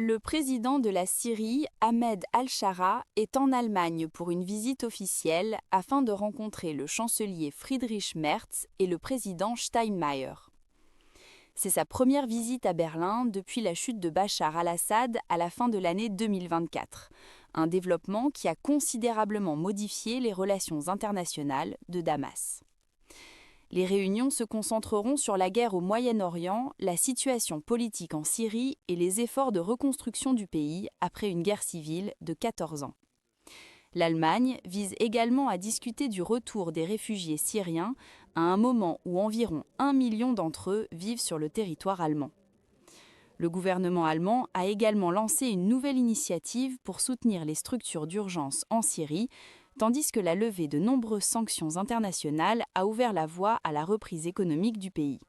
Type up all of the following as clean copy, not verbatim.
Le président de la Syrie, Ahmed al-Shara, est en Allemagne pour une visite officielle afin de rencontrer le chancelier Friedrich Merz et le président Steinmeier. C'est sa première visite à Berlin depuis la chute de Bachar al-Assad à la fin de l'année 2024, un développement qui a considérablement modifié les relations internationales de Damas. Les réunions se concentreront sur la guerre au Moyen-Orient, la situation politique en Syrie et les efforts de reconstruction du pays après une guerre civile de 14 ans. L'Allemagne vise également à discuter du retour des réfugiés syriens à un moment où environ 1 million d'entre eux vivent sur le territoire allemand. Le gouvernement allemand a également lancé une nouvelle initiative pour soutenir les structures d'urgence en Syrie, tandis que la levée de nombreuses sanctions internationales a ouvert la voie à la reprise économique du pays.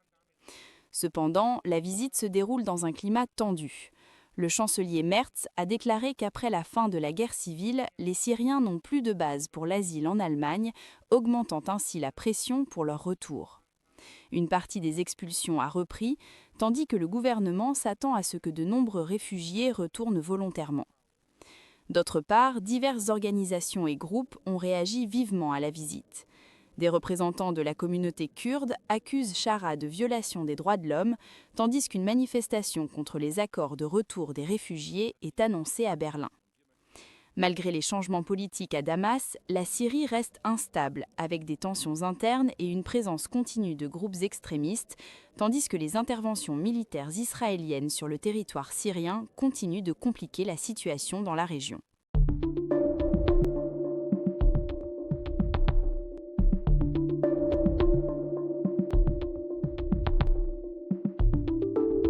Cependant, la visite se déroule dans un climat tendu. Le chancelier Merz a déclaré qu'après la fin de la guerre civile, les Syriens n'ont plus de base pour l'asile en Allemagne, augmentant ainsi la pression pour leur retour. Une partie des expulsions a repris, tandis que le gouvernement s'attend à ce que de nombreux réfugiés retournent volontairement. D'autre part, diverses organisations et groupes ont réagi vivement à la visite. Des représentants de la communauté kurde accusent Shara de violation des droits de l'homme, tandis qu'une manifestation contre les accords de retour des réfugiés est annoncée à Berlin. Malgré les changements politiques à Damas, la Syrie reste instable, avec des tensions internes et une présence continue de groupes extrémistes, tandis que les interventions militaires israéliennes sur le territoire syrien continuent de compliquer la situation dans la région.